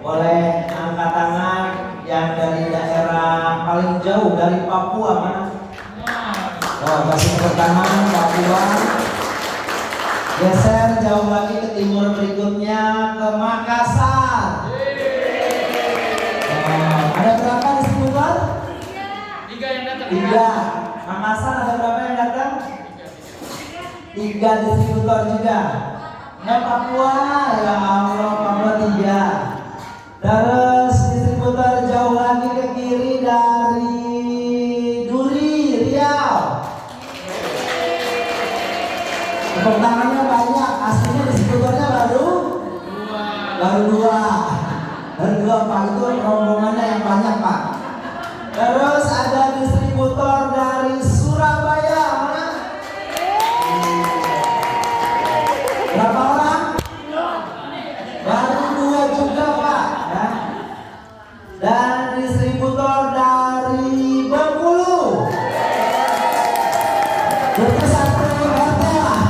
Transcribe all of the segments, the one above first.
Boleh angkat tangan yang dari daerah paling jauh dari Papua mana? Oh, kasih tepuk tangan Papua. Geser jauh lagi ke timur berikutnya ke Makassar. Oh, ada berapa distributor? Tiga yang datang. Tiga. Makassar ada berapa yang datang? Tiga distributor juga. Nah, Papua, ya Allah, Papua tiga. Terus distributor jauh lagi ke kiri dari Duri, Riau. Tepuk tangannya banyak, aslinya distributornya baru dua. Baru dua Pak, itu rombongannya yang banyak Pak. Terus ada distributor dari Surabaya, mana? Berapa orang? Baru dua juga Pak. Ya. Dan distributor dari Bengkulu. Berarti satu RT lah.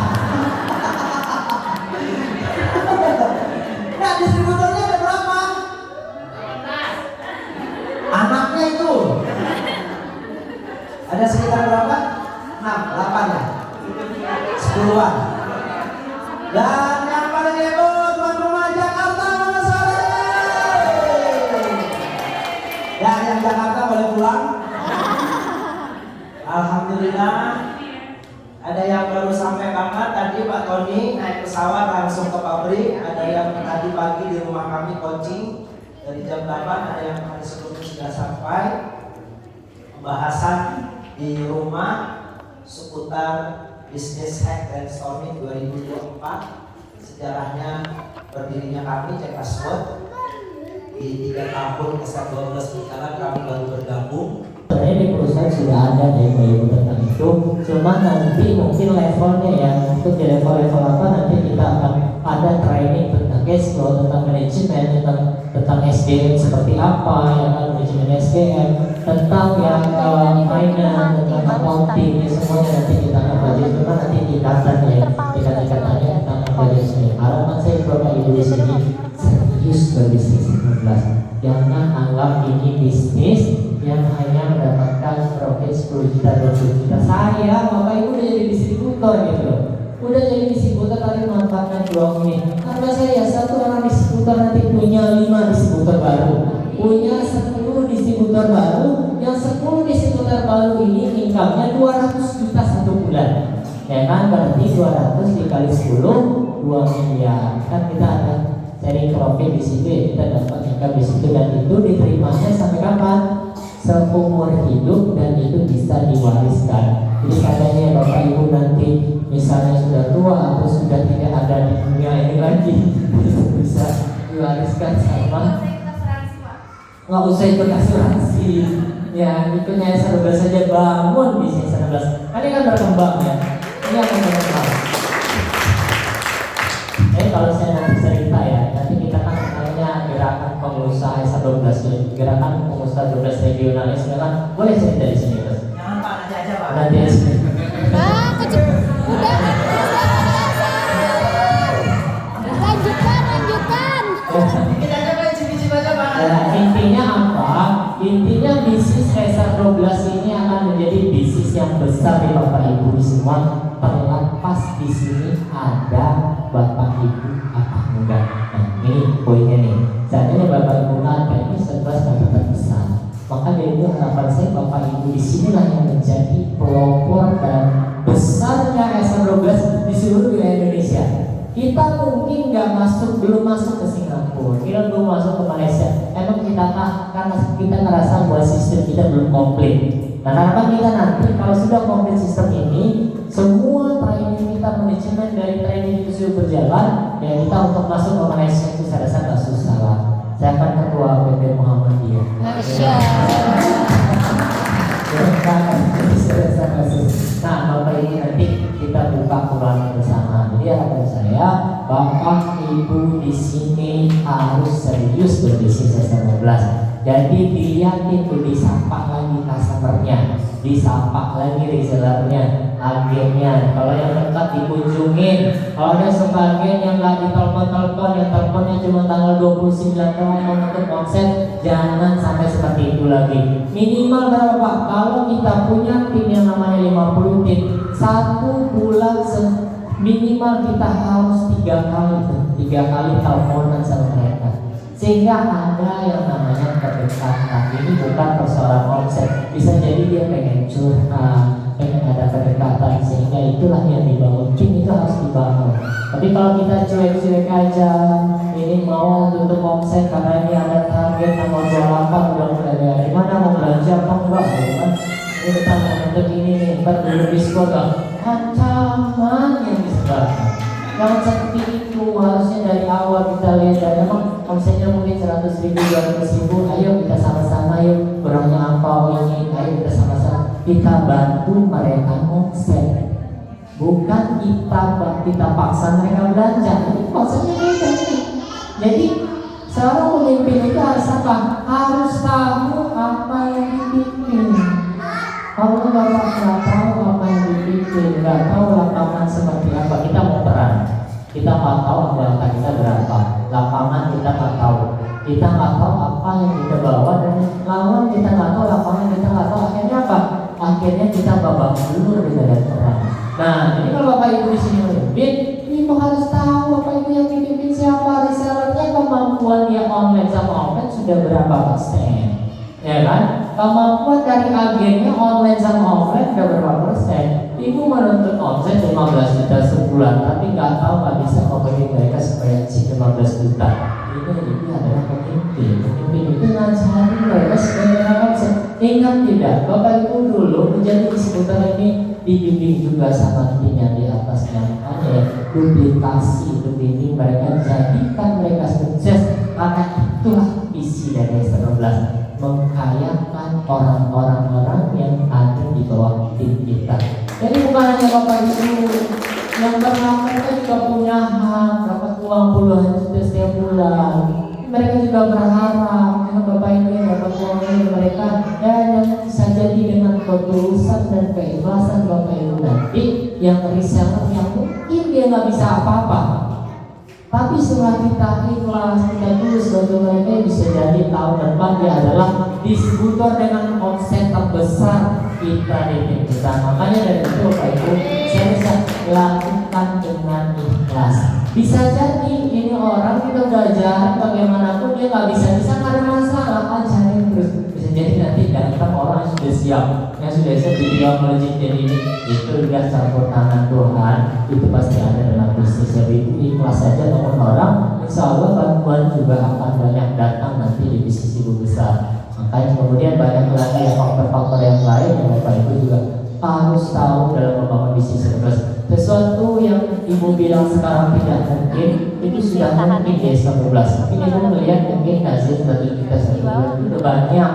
Nah, distributornya ada berapa? Anaknya itu ada sekitar berapa? 6, 8 ya? 10-an. Dan yang paling heboh tuan rumah Jakarta mana suaranya? Ya, yang Jakarta boleh pulang. Alhamdulillah. Ada yang baru sampai kamar tadi Pak Tony naik pesawat langsung ke pabrik. Ada yang tadi pagi di rumah kami coaching dari jam 8. Ada yang hari sebelumnya sudah sampai. Pembahasan di rumah seputar bisnis hack brainstorming 2024. Sejarahnya berdirinya kami Cekaswot di 3 tahun ke-12 berjalan kami baru bergabung. Sebenarnya di perusahaan sudah ada ilmu tentang itu, cuma nanti mungkin levelnya ya, untuk di level-level apa nanti kita akan ada training tentang cash flow, tentang manajemen, tentang SDM seperti apa, ya kan, manajemen SDM, tentang yang finance, tentang accounting, semuanya nanti kita akan belajar. Cuma nanti tingkatannya kita akan belajar sini. Harapan saya Bapak Ibu di sini serius berbisnis 19. Jangan anggap ini bisnis yang hanya mendapatkan profit 10 juta, 20 juta. Saya, Bapak Ibu udah jadi distributor gitu loh. Udah jadi distributor tapi manfaatkan peluang ini. Karena saya satu orang distributor nanti punya 5 distributor baru, punya 10 distributor baru, yang 10 distributor baru ini income-nya 200 juta satu bulan. Ya kan, berarti 200 dikali 10, 2 miliar. Kan kita ada sharing profit di situ ya, kita dapat income di situ, dan itu diterimanya sampai kapan? Seumur hidup, dan itu bisa diwariskan. Jadi seandainya Bapak Ibu nanti misalnya sudah tua atau sudah tidak ada di dunia ini lagi, itu bisa diwariskan sama. Nggak usah ikut asuransi, ya ikutnya S12 saja, bangun bisnis S12. Ini kan berkembang ya, ini akan berkembang. Kalau saya nanti cerita ya, nanti kita kan namanya gerakan pengusaha S12 ini, gerakan pengusaha 12 regionalis, kan boleh cerita di sini Mas? Jangan Pak, nanti aja Pak. Nanti aja. Lanjutkan. Kita coba icip-icip aja Pak. Intinya apa? Intinya bisnis S12 ini akan menjadi bisnis yang besar ya Bapak Ibu semua. Terlepas di sini ada Bapak Ibu apa enggak. Nah ini poinnya nih. Seandainya Bapak Ibu ada, ini 11 pendapatan besar. Maka dari itu harapan saya Bapak Ibu di sinilah yang menjadi pelopor dan besarnya S12 di seluruh wilayah Indonesia. Kita mungkin belum masuk ke Singapura, kita belum masuk ke Malaysia. Emang kita karena kita ngerasa bahwa sistem kita belum komplit. Nah harapan kita nanti kalau sudah komplit sistem ini, semua training kita manajemen dari training itu sudah berjalan, ya kita untuk masuk ke Malaysia itu saya rasa nggak susah lah. Saya akan ketua PP Muhammadiyah. Nah Bapak Ibu nanti kita buka Quran bersama. Jadi harapan saya Bapak Ibu di sini harus serius berbisnis S12. Jadi dilihatin tuh, disapa lagi customernya, disapa lagi resellernya, agennya. Kalau yang dekat dikunjungin. Kalau ada sebagian yang nggak ditelepon-telepon, yang teleponnya cuma tanggal 29 doang untuk omset, jangan sampai seperti itu lagi. Minimal berapa? Kalau kita punya tim yang namanya 50 tim, satu bulan minimal kita harus 3 kali teleponan sama mereka, sehingga ada yang namanya kedekatan. Ini bukan persoalan omset, bisa jadi dia pengen curhat, pengen ada kedekatan, sehingga itulah yang dibangun. Tim itu harus dibangun. Tapi kalau kita cuek-cuek aja, ini mau tutup omset karena ini ada target tanggal 28 udah mulai dari mana mau belanja apa enggak, gitu kan? Ini kita mau untuk ini nih, ntar dulu diskon lah. Ancaman yang disebarkan. Jangan seperti itu, harusnya dari awal kita lihat dan memang omsetnya mungkin 100.000, 200.000, ayo kita sama-sama yuk, kurangnya apa ini, ayo kita sama-sama kita bantu mereka omset, bukan kita paksa mereka belanja. Ini konsepnya beda nih. Jadi seorang pemimpin itu harus apa? Harus tahu apa yang dibikin. Kalau Bapak nggak tahu apa yang dibikin, nggak tahu lapangan seperti apa, kita mau perang, kita nggak tahu anggaran kita berapa, lapangan kita nggak tahu, kita nggak tahu apa yang kita bawa dan lawan kita nggak tahu, lapangan kita nggak tahu, akhirnya apa? Akhirnya kita babak belur di medan perang. Nah, jadi kalau Bapak Ibu di sini memimpin, Ibu harus tahu apa itu yang dipimpin siapa, resellernya, kemampuan dia online sama offline sudah berapa persen, ya kan? Kemampuan dari agennya online sama offline udah berapa persen? Ibu menuntut omset 15 juta sebulan, tapi nggak tahu, nggak bisa ngomongin mereka supaya si 15 juta. Ini adalah pemimpin. Pemimpin itu ngajarin mereka supaya omset. Ingat tidak, Bapak Ibu dulu menjadi distributor ini dibimbing juga sama tim yang di atasnya. Makanya duplikasi, dibimbing mereka, jadikan mereka sukses. Karena itulah visi dari S13, mengkayakan orang-orang yang ada di bawah tim kita. Jadi bukan hanya Bapak Ibu yang berhak, mereka juga punya hak dapat uang puluhan juta setiap bulan. Mereka juga berharap dengan Bapak Ibu yang dapat uang dari mereka, dan yang bisa jadi dengan ketulusan dan keikhlasan Bapak Ibu nanti yang reseller yang mungkin dia nggak bisa apa-apa, tapi setelah kita ikhlas, kita tulus bantu mereka, bisa jadi tahun depan dia adalah distributor dengan omset terbesar kita di tim kita. Makanya dari itu Bapak Ibu, saya bisa lakukan dengan ikhlas. Bisa jadi ini orang kita belajar bagaimanapun dia nggak bisa nggak ada masalah, ajarin terus. Bisa jadi nanti datang orang yang sudah siap, video melejit jadi itu udah campur tangan Tuhan, itu pasti ada dalam bisnis. Jadi ikhlas saja teman orang, insya Allah bantuan juga akan banyak datang nanti di bisnis Ibu besar. Makanya kemudian banyak lagi yang faktor-faktor yang lain yang Bapak Ibu juga harus tahu dalam membangun bisnis terus. Sesuatu yang Ibu bilang sekarang tidak mungkin, itu sudah mungkin di S13. Mungkin Ibu melihat mungkin hasil 1 juta satu bulan itu udah banyak,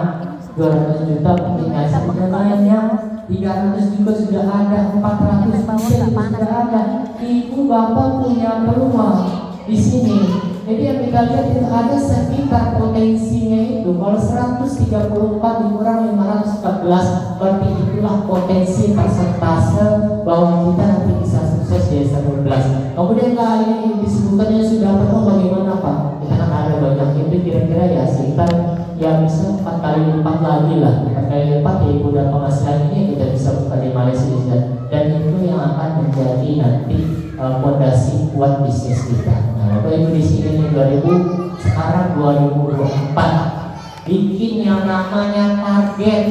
200 juta mungkin hasil sudah banyak, 300 juga sudah ada, 400 sudah ada. Ibu Bapak punya peluang di sini. Jadi yang kita lihat itu ada sekitar potensinya itu. Kalau 134 dikurang 514, berarti itulah potensi persentase bahwa kita nanti bisa sukses di S13. Kemudian ini disebutkannya sudah penuh, bagaimana Pak? Kita kan ada banyak itu, kira-kira ya sekitar ya bisa 4 kali lipat lagi lah. 4 kali lipat ya Ibu dan penghasilan ini kita bisa buka di Malaysia, dan itu yang akan menjadi nanti fondasi kuat bisnis kita. Nah, Bapak Ibu di sini nih sekarang 2024 bikin yang namanya target.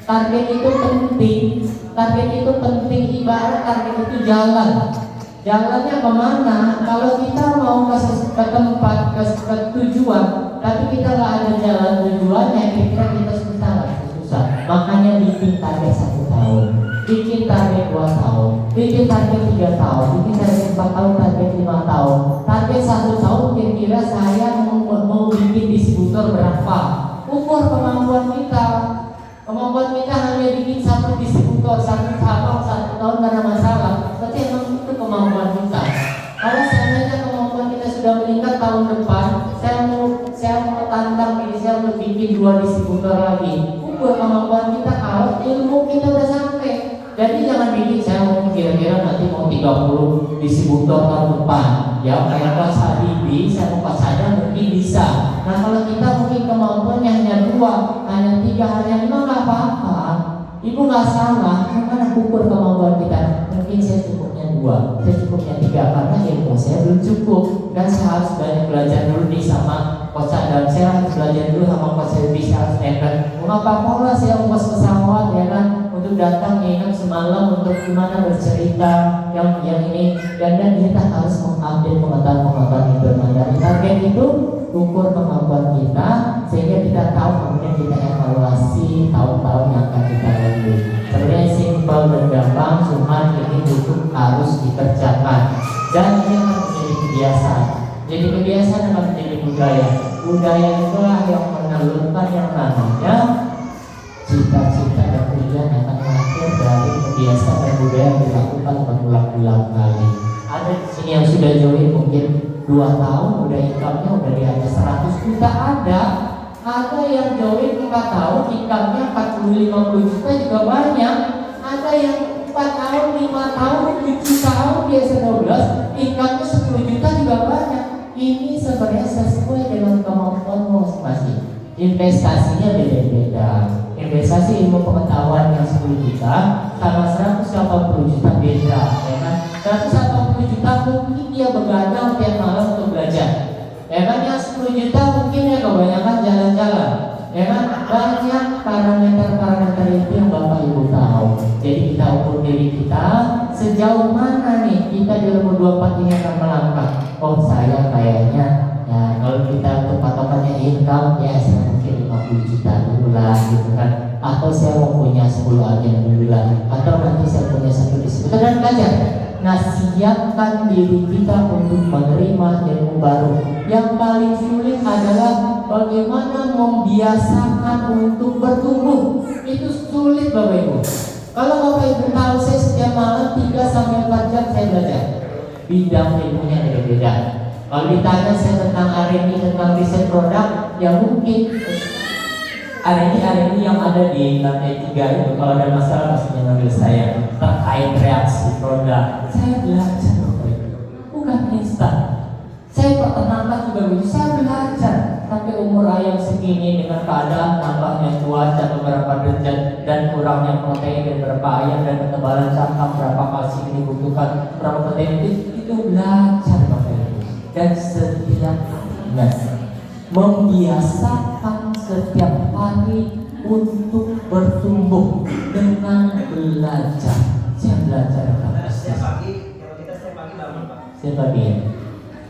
Target itu penting. Target itu penting, ibarat target itu jalan. Jalannya kemana? Kalau kita mau ke tempat, ke tujuan, tapi kita nggak ada jalan tujuannya, kira-kira kita susah. Makanya bikin target 1 tahun, bikin target 2 tahun, bikin target 3 tahun, bikin target 4 tahun, target 5 tahun, target 1 tahun. Kira-kira saya mau bikin distributor berapa? Ukur kemampuan kita. Kemampuan kita hanya bikin 1 distributor, 1 cabang 1 tahun karena masalah. Berarti emang itu kemampuan kita. Kalau seandainya kemampuan kita sudah meningkat tahun depan, saya mau tantang diri saya untuk bikin 2 distributor lagi. Ukur kemampuan kita kalau ilmu kita udah sampai. Jadi jangan bikin saya mau kira-kira nanti mau 30 distributor tahun depan. Ya kayak kelas Habibie, saya mau pas saja mungkin bisa. Nah kalau kita mungkin kemampuannya hanya 2, hanya 3 hari yang 5 nggak apa-apa. Ibu nggak salah, gimana ukur kemampuan kita? Mungkin saya cukupnya 2, saya cukupnya 3 karena ilmu saya belum cukup dan saya harus banyak belajar dulu nih sama Coach Adam. Saya harus belajar dulu sama Coach Habibie, saya harus nekat. Mengapa pola saya ongkos pesawat ya kan? Untuk datang nginep semalam untuk gimana bercerita yang ini dan kita harus mengupdate pengetahuan internal dari target itu ukur kemampuan kita sehingga kita tahu kemudian kita evaluasi tahun-tahun yang akan kita lalui. Sebenarnya simpel dan gampang, cuman ini butuh harus dikerjakan dan ini akan menjadi kebiasaan. Jadi kebiasaan akan menjadi budaya. Budaya itulah yang menelurkan yang namanya cita-cita dan tujuan akan lahir dari kebiasaan dan budaya yang dilakukan berulang-ulang kali. Ada di sini yang sudah join mungkin 2 tahun, udah income-nya udah di atas 100 juta ada. Ada yang join 4 tahun, income-nya 40-50 juta juga banyak. Ada yang 4 tahun, 5 tahun, 7 tahun, biasa 12, income-nya 10 juta juga banyak. Ini sebenarnya sesuai dengan kemampuan masing-masing. Investasinya beda-beda. Investasi ilmu pengetahuan yang 10 juta sama 180 juta beda, ya kan? 180 juta mungkin dia begadang tiap malam untuk belajar, ya kan? Yang 10 juta mungkin ya kebanyakan jalan-jalan, ya kan? Banyak parameter-parameter itu yang Bapak Ibu tahu. Jadi kita ukur diri kita sejauh mana nih kita di 2024 ini akan melangkah. Oh saya kayaknya ya kalau kita untuk patokannya income ya saya mungkin 50 juta dulu lah gitu kan, atau saya mau punya 10 agen dulu lah, atau nanti saya punya 1 distributor dan belajar. Nah siapkan diri kita untuk menerima ilmu baru. Yang paling sulit adalah bagaimana membiasakan untuk bertumbuh. Itu sulit Bapak Ibu. Kalau Bapak Ibu tahu saya setiap malam 3-4 jam saya belajar, bidang ilmunya beda-beda. Kalau ditanya saya tentang R&D, tentang riset produk, ya mungkin R&D yang ada di lantai 3 itu kalau ada masalah pasti manggil saya terkait reaksi produk. Saya belajar bukan instan. Saya peternakan juga begitu, saya belajar sampai umur ayam segini dengan keadaan tambahnya cuaca beberapa derajat dan kurangnya protein dan berapa ayam dan ketebalan cangkang berapa kalsium yang dibutuhkan, berapa protein itu belajar Bapak Ibu. Dan setiap membiasakan setiap hari untuk bertumbuh dengan belajar. Saya belajar Setiap pagi, kalau kita setiap pagi bangun Pak. setiap pagi ya.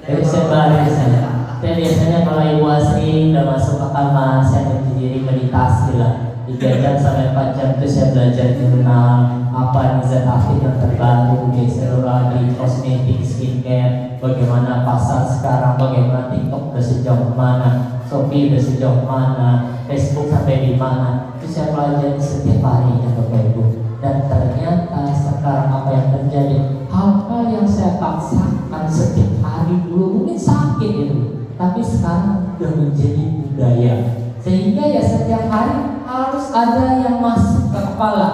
Jadi saya biasanya. Saya biasanya kalau Ibu Asri udah masuk ke kamar, saya berdiri meditasi lah. 3 jam sampai 4 jam itu saya belajar jurnal apa yang zat aktif yang terbaru di seluruh di kosmetik, skincare, bagaimana pasar sekarang, bagaimana TikTok udah sejauh mana, Shopee udah sejauh mana, Facebook sampai di mana. Itu saya pelajari setiap harinya Bapak Ibu. Dan ternyata sekarang apa yang terjadi, hal-hal yang saya paksakan setiap hari dulu mungkin sakit itu, tapi sekarang sudah menjadi budaya. Sehingga ya setiap hari harus ada yang masuk ke kepala.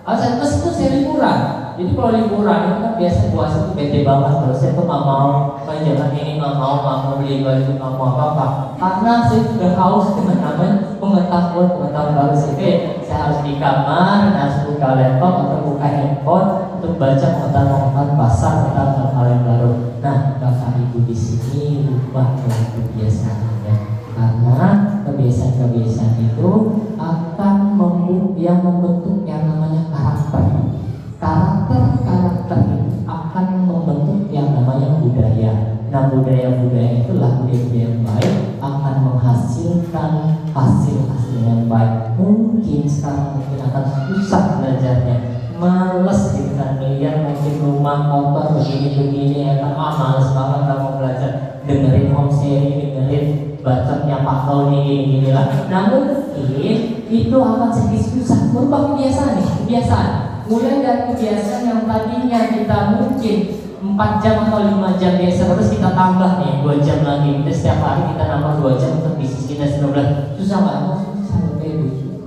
Harus meskipun saya liburan. Jadi kalau liburan itu kan biasa puasa itu bete banget. Kalau saya tuh nggak mau jangan ini, nggak mau beli baju, nggak mau apa-apa. Karena saya sudah haus dengan namanya pengetahuan baru. Saya harus di kamar, harus buka laptop atau buka handphone untuk baca pengetahuan pasar tentang hal yang baru. Nah, Bapak Ibu di sini ubah kebiasaannya. Karena kebiasaan-kebiasaan itu akan membentuk yang namanya karakter. Karakter itu akan membentuk yang namanya budaya. Nah budaya-budaya itulah budaya yang baik akan menghasilkan hasil-hasil yang baik. Mungkin sekarang akan susah belajarnya, males gitu kan, melihat mungkin rumah kotor begini-begini ya kan, males banget kamu belajar, dengerin home sharing, dengerin bacotnya Pak Tony gini lah. Namun mungkin itu akan sedikit susah merubah kebiasaan. Mulai dari kebiasaan yang tadinya kita mungkin 4 jam atau 5 jam biasa, terus kita tambah nih 2 jam lagi. Kita setiap hari kita nambah 2 jam untuk bisnis kita 19. Susah nggak? Susah.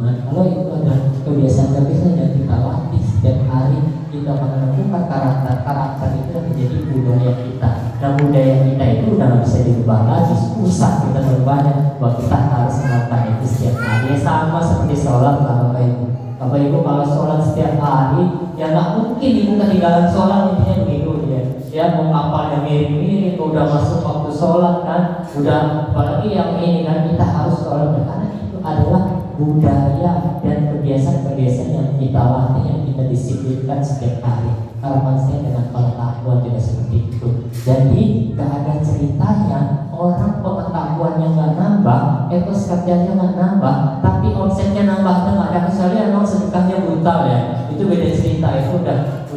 Kalau itu ada kebiasaan yang kita latih setiap hari susah kita berubahnya, bahwa kita harus melakukan itu setiap hari. Ya sama seperti sholat lah Bapak Ibu. Bapak Ibu kalau sholat setiap hari, ya nggak mungkin Ibu ketinggalan sholat, intinya begitu ya. Ya mau kapalnya mirip-mirip, udah masuk waktu sholat kan, udah apalagi yang ini kan kita harus sholat, karena itu adalah budaya dan kebiasaan-kebiasaan yang kita latih, yang kita disiplinkan setiap hari. Kalau manusia dengan pengetahuan juga seperti itu. Jadi gak ada ceritanya orang pengetahuannya nggak nambah, etos kerjanya nggak nambah, tapi omsetnya nambah nggak ada. Misalnya emang sedekahnya brutal ya, itu beda cerita. Itu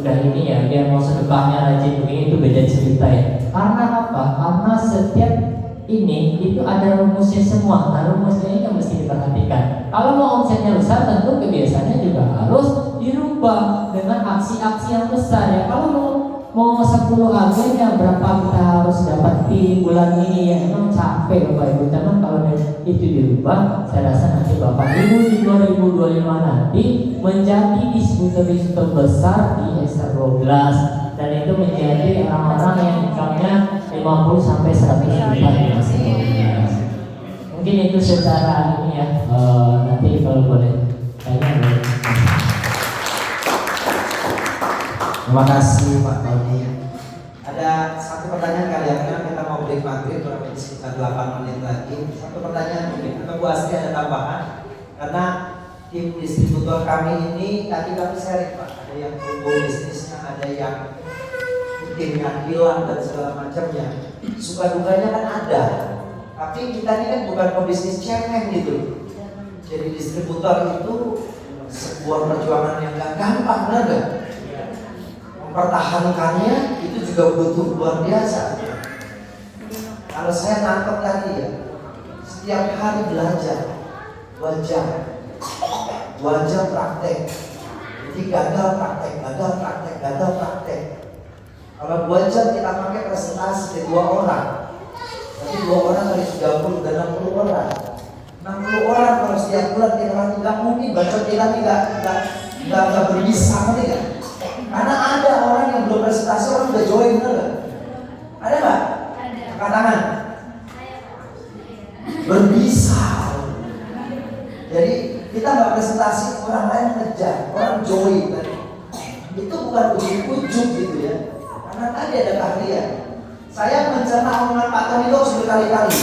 udah ini ya, dia mau sedekahnya rajin begini, itu beda cerita ya. Karena apa? Karena setiap ini itu ada rumusnya semua. Nah rumusnya ini yang mesti diperhatikan. Kalau mau omsetnya besar, tentu kebiasaannya juga harus dirubah dengan aksi-aksi yang besar ya. Kalau mau 10 agen ya berapa kita harus dapat di bulan ini ya, emang capek Bapak Ibu. Cuman kalau itu dirubah, saya rasa nanti Bapak Ibu di 2025 nanti menjadi distributor besar di SR12, dan itu menjadi orang-orang yang income-nya 50 sampai 100 juta di masa. Mungkin itu secara ini ya, nanti kalau boleh tanya boleh. Terima kasih Pak Tony. Ada satu pertanyaan kali ya, karena kita mau break maghrib kurang lebih sekitar 8 menit lagi. Satu pertanyaan mungkin, atau Bu Asti ada tambahan? Karena tim distributor kami ini tadi kami sharing Pak, ada yang tumbuh bisnisnya, ada yang tim yang hilang dan segala macamnya. Suka dukanya kan ada, tapi kita ini kan bukan pebisnis cemen gitu. Jadi distributor itu sebuah perjuangan yang gak gampang, benar gak? Mempertahankannya itu juga butuh luar biasa. Kalau saya nangkep tadi ya, setiap hari belajar, wajar praktek. Jadi gagal praktek. Kalau 2 jam kita pakai presentasi ke 2 orang, tapi 2 orang kali 30 dan 60 orang. 60 orang kalau setiap bulan kita latih, nggak mungkin baca kita nggak berbisa nih kan? Karena ada orang yang belum presentasi, orang udah join, bener nggak? Ada nggak? Angkat tangan. Berbisa. Jadi kita nggak presentasi, orang lain ngejar, orang join tadi. Itu bukan ujuk-ujuk gitu ya. Karena tadi ada keahlian. Saya mencerna omongan Pak Tony itu berkali-kali.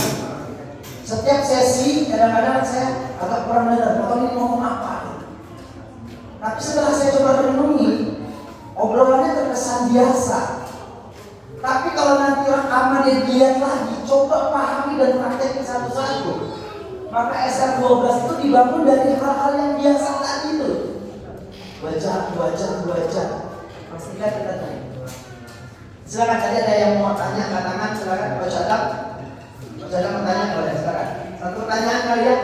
Setiap sesi kadang-kadang saya agak kurang dengar Pak Tony ngomong apa. Tapi setelah saya coba renungi, obrolannya terkesan biasa. Tapi kalau nanti rekaman dia lihat lagi, coba pahami dan praktekin satu-satu. Maka SR12 itu dibangun dari hal-hal yang biasa tadi itu. Baca. Pastikan kita tanya. Silakan, tadi ada yang mau tanya, angkat tangan, silakan. Coach Adam mau tanya, boleh, silakan. Satu pertanyaan kali ya.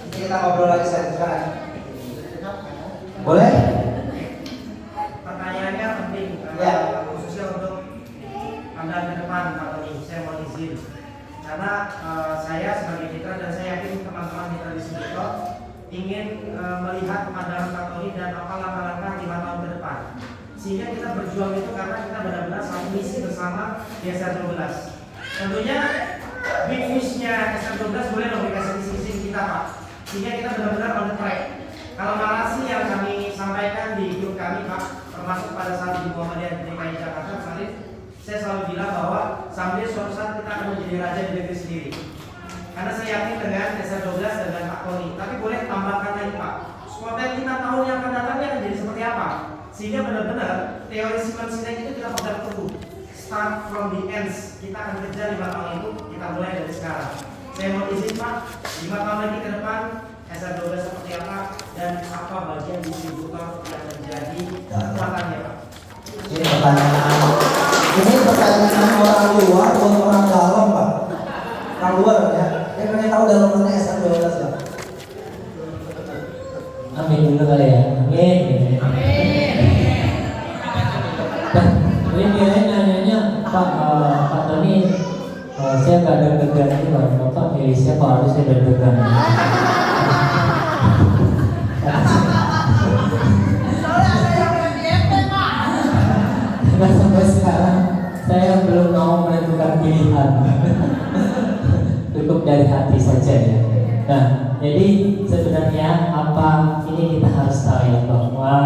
Nanti kita ngobrol lagi, silakan. Boleh? Pertanyaannya penting, Ya. khususnya untuk Anda ke depan Pak Tony. Saya mau izin karena saya sebagai mitra dan saya yakin teman-teman mitra distributor ingin melihat pandangan Pak Tony dan apa langkah-langkah 5 tahun ke depan. Sehingga kita berjuang itu karena kita benar-benar satu misi bersama di SR12. Tentunya big fish-nya SR12 boleh dong dikasih misi-misi kita Pak. Sehingga kita benar-benar on the track. Kalau narasi yang kami sampaikan di grup kami Pak, termasuk pada saat di Muhammadiyah DKI Jakarta, saya selalu bilang bahwa sampai suatu saat kita akan menjadi raja di negeri sendiri. Karena saya yakin dengan SR12 dengan Pak Tony. Tapi boleh tambahkan lagi Pak, skuadron 5 tahun yang akan datangnya akan jadi seperti apa? Sehingga benar-benar teori Simon Sinek itu kita pegang teguh. Start from the ends. Kita akan kerja 5 tahun itu, kita mulai dari sekarang. Saya mau izin Pak, 5 tahun lagi ke depan SR12 seperti apa dan apa bagian distributor yang menjadi kekuatannya Pak? Ini pertanyaan orang luar buat orang dalam Pak. Orang luar ya. Dia pengen tahu dalamannya SR12 Pak. Amin dulu kali ya. Amin. Ini kira nanyanya Pak Tony, saya nggak ada deg-degan ini Bapak milih siapa, harus saya deg-degan. Karena sampai sekarang saya belum mau menentukan pilihan. Nah, jadi sebenarnya apa ini kita harus tahu ya bahwa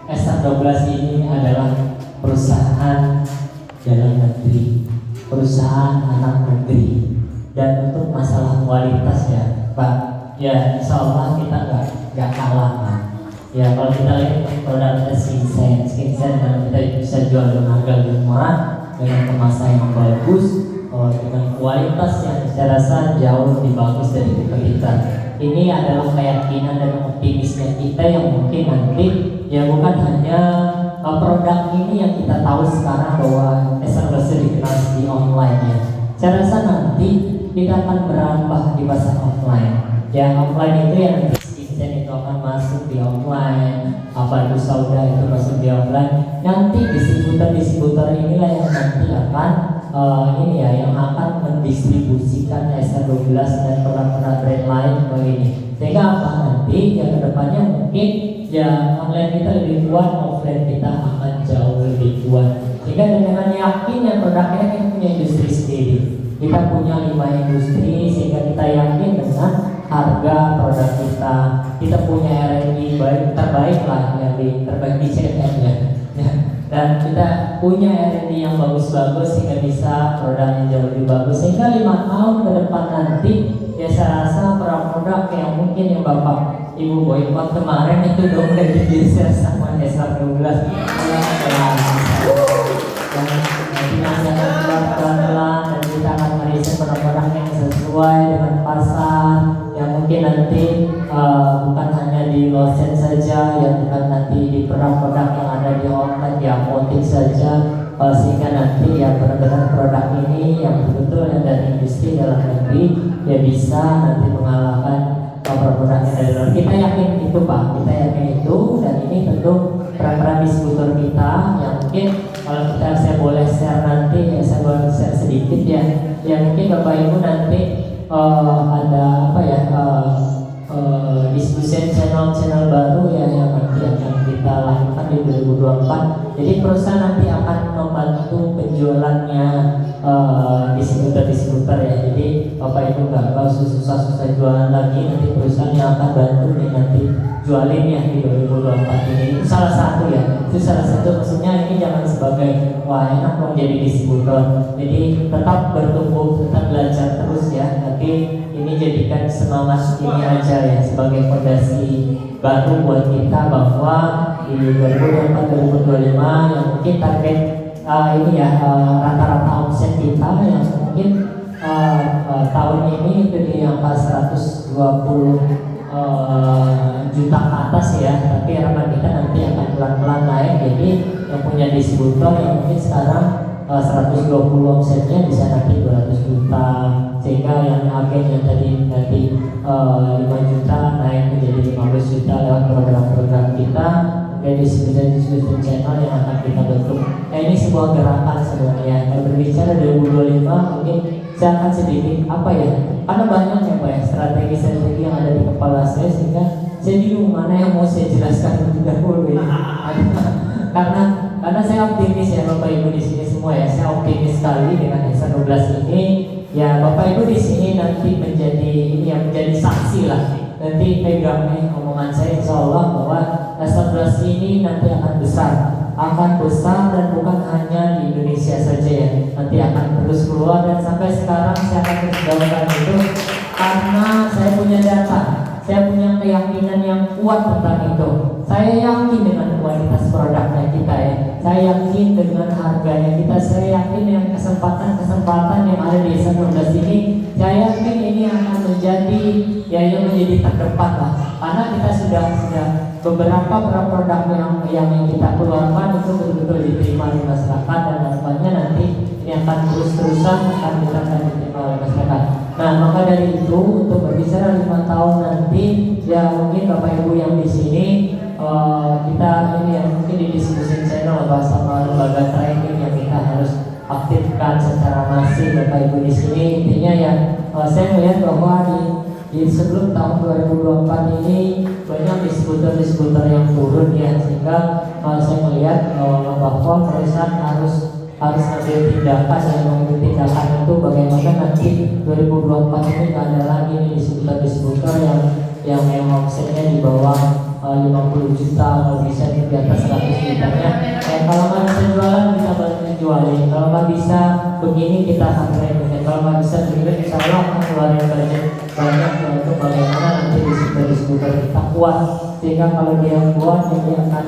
SR12 ini adalah perusahaan dalam negeri, perusahaan anak negeri, dan untuk masalah kualitas ya Pak, ya insya Allah kita nggak kalah Pak. Ya kalau kita lihat produk skincare dan kita bisa jual dengan harga lebih murah, dengan kemasan yang bagus, dengan kualitas yang saya rasa jauh lebih bagus dari kita. Ini adalah keyakinan dan optimisnya kita yang mungkin nanti ya bukan hanya produk ini yang kita tahu sekarang bahwa SR12 dikenal di online ya. Saya rasa nanti kita akan berambah di pasar offline. Yang offline itu yang nanti skincare itu akan masuk di offline, apa itu sauda itu masuk di offline. Nanti distributor inilah yang nanti akan ini ya yang akan mendistribusikan SR12 dan produk-produk brand lain begini. Sehingga apa nanti ya kedepannya mungkin ya online kita lebih kuat, offline kita akan jauh lebih kuat. Sehingga dengan yakin yang produknya kita punya industri sendiri. Kita punya 5 industri sehingga kita yakin dengan harga produk kita punya R&D terbaik lah yang terbaik di CNM ya. Dan kita punya R&D yang bagus-bagus sehingga bisa produknya jauh lebih bagus sehingga 5 tahun ke depan nanti ya saya rasa produk-produk yang mungkin yang Bapak Ibu boykot kemarin itu udah mulai digeser sama SR12 dan nanti masih akan keluar pelan-pelan dan kita akan meriset produk-produk yang sesuai dengan pasar yang mungkin nanti bukan hanya di lotion saja, yang bukan nanti di produk-produk yang ada di online, di apotek saja, sehingga nanti ya benar-benar produk ini yang betul-betul yang dari industri dalam negeri ya bisa nanti mengalahkan produk-produk yang dari luar. Kita yakin itu Pak, kita yakin itu, dan ini tentu peran-peran distributor kita yang mungkin kalau saya boleh share nanti ya saya boleh share sedikit ya mungkin Bapak Ibu nanti ada apa ya distribution channel baru ya yang nanti akan kita lakukan di 2024. Jadi perusahaan nanti akan membantu penjualannya distributor ya. Jadi Bapak Ibu nggak susah-susah jualan lagi, nanti perusahaan yang akan bantu nih nanti jualin ya di 2024 ini. Itu salah satu ya. Itu salah satu, maksudnya ini jangan sebagai wah enak dong jadi distributor. Jadi tetap bertumbuh, tetap belajar terus ya. Nanti ini jadikan semangat ini aja ya sebagai fondasi baru buat kita bahwa di 2024-2025 yang mungkin target ini ya rata-rata omset kita yang mungkin tahun ini itu di angka 120 juta ke atas ya, tapi harapan kita nanti akan pelan-pelan naik. Jadi yang punya distributor yang mungkin sekarang 120 omsetnya bisa nanti 200 juta, sehingga yang agen yang tadi nanti 5 juta naik menjadi 15 juta lewat program-program kita. Mungkin distribution channel yang akan kita bentuk. Ini sebuah gerakan sebenarnya. Kalau berbicara 2025 mungkin saya akan sedikit apa ya, karena banyak ya Pak ya strategi-strategi yang ada di kepala saya sehingga saya bingung mana yang mau saya jelaskan terlebih dahulu ini. Karena saya optimis ya Bapak Ibu di sini semua ya, saya optimis sekali dengan SR12 ini. Ya Bapak Ibu di sini nanti menjadi ini yang menjadi saksi lah. Nanti pegang omongan saya insya Allah bahwa SR12 ini nanti akan besar dan bukan hanya di Indonesia saja ya, nanti akan terus keluar. Dan sampai sekarang saya akan terus gaungkan itu karena saya punya data, saya punya keyakinan yang kuat tentang itu. Saya yakin dengan kualitas produknya kita ya, saya yakin dengan harganya kita, saya yakin dengan kesempatan yang ada di SR12 ini, saya yakin ini akan menjadi ya yang menjadi terdepan lah, karena kita sudah beberapa produk yang kita keluarkan itu betul-betul diterima oleh masyarakat, dan harapannya nanti ini akan terus-terusan akan diterima oleh masyarakat. Nah maka dari itu untuk berbicara 5 tahun nanti ya mungkin Bapak Ibu yang di sini kita ini ya mungkin di distribution channel sama lembaga training yang kita harus aktifkan secara masif Bapak Ibu di sini. Intinya ya saya melihat bahwa di sebelum tahun 2024 ini banyak distributor yang turun ya, sehingga saya melihat bahwa perusahaan harus harus ngambil tindakan, yang mengambil tindakan itu bagaimana nanti 2024 ini nggak ada lagi nih distributor yang omsetnya di bawah 50 juta atau bisa di atas 100 jutanya. Kalau nggak bisa jualan kita bantu jualin, kalau nggak bisa begini kita upgrade, kalau nggak bisa begini insya Allah akan keluarin budget banyak untuk bagaimana nanti distributor kita kuat, sehingga kalau dia kuat dia akan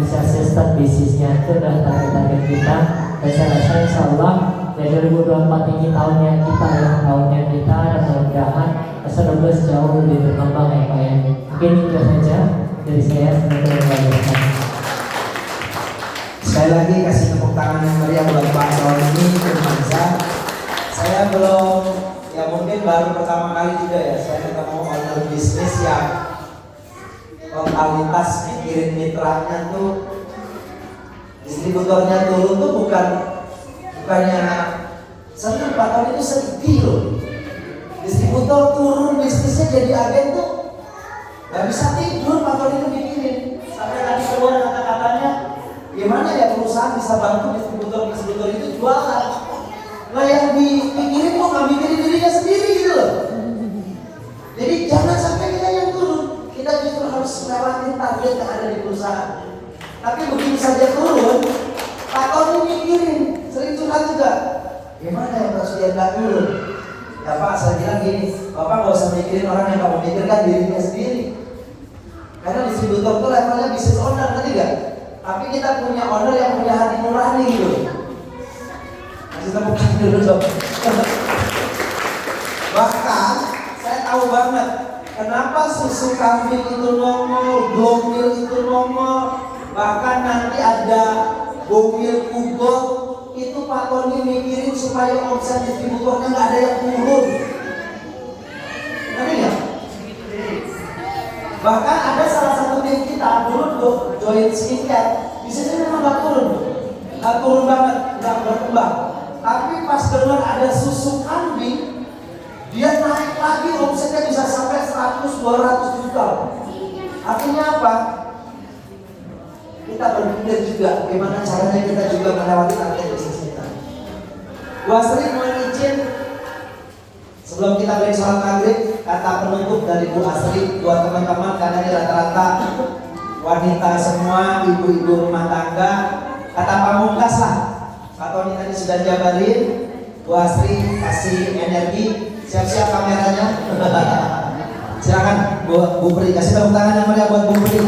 bisa sustain bisnisnya. Itu adalah target kita, dan saya rasa insya Allah ya 2024 ini tahunnya kita dan mudah-mudahan S12 jauh lebih berkembang ya Pak ya. Mungkin itu saja dari saya. Sekali lagi kasih tepuk tangan yang meriah buat Pak Sony Firmansyah. Saya belum, ya mungkin baru pertama kali juga ya saya ketemu owner bisnis yang totalitas mikirin mitranya tuh, distributornya turun tuh bukannya senang, Pak Tony itu sedih loh. Distributor turun bisnisnya jadi agen tuh gak bisa tidur, Pak Tony itu mikirin. Sampai tadi keluar kata-katanya, gimana ya perusahaan bisa bantu distributor itu jualan. Nah yang dipikirin kok gak mikirin dirinya sendiri gitu loh. Jadi jangan sampai kita yang turun, kita justru harus melewati target yang ada di perusahaan. Tapi begitu saja turun, Pak Tony mikirin, sering curhat juga, gimana ya Pak Sudian gak turun. Ya Pak, saya bilang gini, Bapak gak usah mikirin orang yang kamu mikirkan dirinya sendiri. Karena distributor itu levelnya business owner, ngerti gak? Tapi kita punya owner yang punya hati nurani gitu. Kasih tepuk tangan dulu dong. Bahkan saya tahu banget kenapa susu kambing itu nongol, gomil itu nongol, bahkan nanti ada gomil kugot. Itu Pak Tony mikirin supaya omset distributornya nggak ada yang turun. Ngerti nggak? Bahkan ada salah satu tim kita dulu join skincare, bisnisnya memang nggak turun banget, nggak berkembang. Tapi pas dengar ada susu kambing, dia naik lagi, omsetnya bisa sampai 100-200 juta. Artinya apa? Kita berpikir juga bagaimana caranya kita juga melewati target bisnis kita. Bu Asri mohon izin sebelum kita break sholat maghrib, kata penutup dari Bu Asri buat teman-teman, karena ini rata-rata wanita semua, ibu-ibu rumah tangga. Kata pamungkas lah, Pak Tony tadi sudah jabarin. Bu Asri kasih energi, siap-siap kameranya. Silakan Bu Pri, kasih tepuk tangan yang meriah buat Bu Pri.